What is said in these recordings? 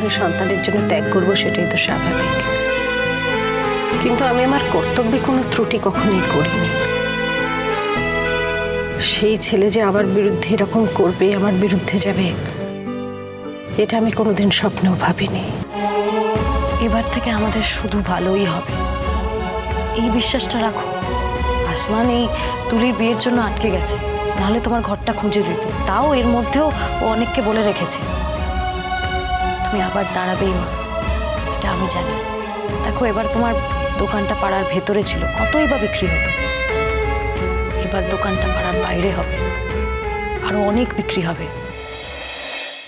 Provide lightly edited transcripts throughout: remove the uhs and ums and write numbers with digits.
হয়ে সন্তানের জন্য ত্যাগ করব, সেটাই তো স্বাভাবিক। কিন্তু আমি আমার কর্তব্যে কোনো ত্রুটি কখনোই করিনি। সেই ছেলে যে আমার বিরুদ্ধে এরকম করবে, আমার বিরুদ্ধে যাবে, এটা আমি কোনোদিন স্বপ্নেও ভাবিনি। এবার থেকে আমাদের শুধু ভালোই হবে, এই বিশ্বাসটা রাখো। আসমান এই তুলির বিয়ের জন্য আটকে গেছে, নাহলে তোমার ঘরটা খুঁজে দিত। তাও এর মধ্যেও ও অনেককে বলে রেখেছে। তুমি আবার দাঁড়াবেই মা, এটা আমি জানি। দেখো, এবার তোমার দোকানটা পাড়ার ভেতরে ছিল, কতই বা বিক্রি হতো। এবার দোকানটা পাড়ার বাইরে হবে, আরো অনেক বিক্রি হবে।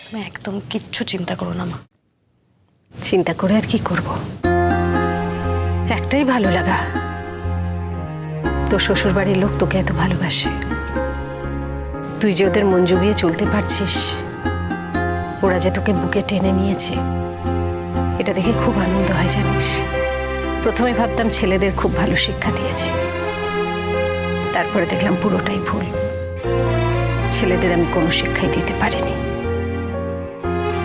তুমি একদম কিচ্ছু চিন্তা করো না মা। চিন্তা করে আর কি করব? একটাই ভালো লাগা, তোর শ্বশুর বাড়ির লোক তোকে এত ভালোবাসে। তুই যে ওদের মন জুগিয়ে চলতে পারছিস, ওরা যে তোকে বুকে টেনে নিয়েছে, এটা দেখে খুব আনন্দ হয় জানিস। প্রথমে ভাবতাম ছেলেদের খুব ভালো শিক্ষা দিয়েছি, তারপরে দেখলাম পুরোটাই ভুল। ছেলেদের আমি কোনো শিক্ষাই দিতে পারিনি।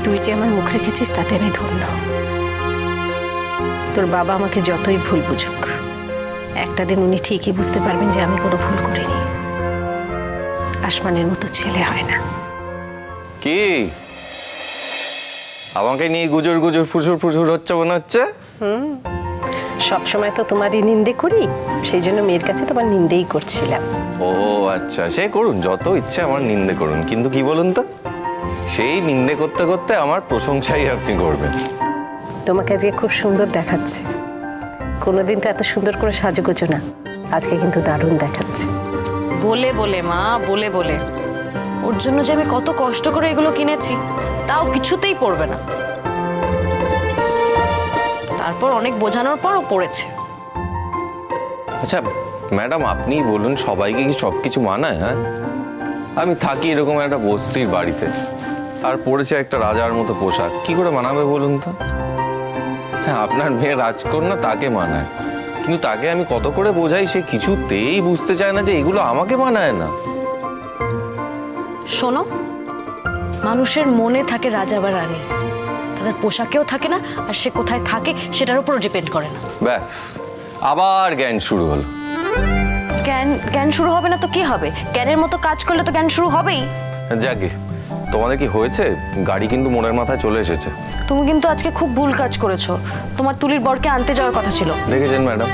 তুই যে আমার মুখ রেখেছিস তাতে আমি ধন্য। তোর বাবা আমাকে যতই ভুল বুঝুক, একটা দিন উনি ঠিকই বুঝতে পারবেন যে আমি কোনো ভুল করিনি। আসমানের মতো ছেলে হয় না। কি আমাকে নিয়ে গুজর গুজর ফুসুর ফুসুর হচ্ছে মনে হচ্ছে? সব সময় তো তোমারই নিন্দে করি, সেই জন্য মেয়ের কাছে তোমার নিন্দেই করছিলাম। ও আচ্ছা, সে করুন, যত ইচ্ছে আমার নিন্দে করুন, কিন্তু কি বলুন তো, সেই নিন্দে করতে করতে আমার প্রশংসাই আপনি করবেন। তোমাকে আজকে খুব সুন্দর দেখাচ্ছে। কোনোদিন তো এত সুন্দর করে সাজুগুজো না, আজকে কিন্তু দারুণ দেখাচ্ছে। বলে বলে মা, বলে বলে। ওর জন্য যে আমি কত কষ্ট করে এগুলো কিনেছি, তাও কিছুতেই পড়বে না। তারপর অনেক বোঝানোর পরও পড়েছে। আচ্ছা ম্যাডাম, আপনি বলুন, সবাইকে কি সব কিছু মানায়? হ্যাঁ, আমি থাকি এরকম একটা বস্তির বাড়িতে, আর পড়েছে একটা রাজার মতো পোশাক, কি করে মানাবে বলুন তো? হ্যাঁ, আপনার মেয়ে রাজকন্যা, তাকে মানায়, কিন্তু তাকে আমি কত করে বোঝাই, সে কিছুতেই বুঝতে চায় না যে এগুলো আমাকে মানায় না। শোনো, মানুষের মনে থাকে রাজা বা রানী, তাদের পোশাকেও থাকে না, আর সে কোথায় থাকে সেটার উপর ডিপেন্ড করে না। ব্যাস, আবার জ্ঞান শুরু হলো। জ্ঞান শুরু হবে না তো কি হবে? জ্ঞানের মতো কাজ করলে তো জ্ঞান শুরু হবেই। যাকে, তোমাদের কি হয়েছে? গাড়ি কিন্তু মোড়ের মাথায় চলে এসেছে। তুমি কিন্তু আজকে খুব ভুল কাজ করেছো। তোমার তুলির বরকে আনতে যাওয়ার কথা ছিল। দেখেছেন ম্যাডাম,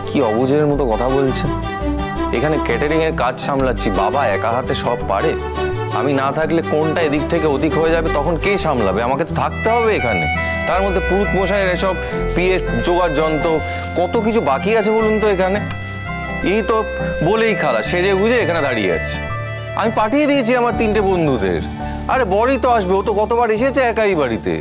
কি অবুঝের মতো কথা বলছেন? এখানে ক্যাটারিং এর কাজ সামলাচ্ছি, বাবা একা হাতে সব পারে। আমি না থাকলে কোনটা এদিক থেকে ওদিক হয়ে যাবে, তখন কে সামলাবে? আমাকে তো থাকতে হবে এখানে। তার মধ্যে পুরুত মশাইয়ের এসব পিয়ে জোগাড় যন্ত্র, কত কিছু বাকি আছে বলুন তো এখানে। এই তো বলেই খালা সেজে গুজে এখানে দাঁড়িয়ে আছে। আমি পাঠিয়ে দিয়েছি আমার 3টে বন্ধুদের। আরে বরই তো আসবে, ও তো কতবার এসেছে একাই বাড়িতে।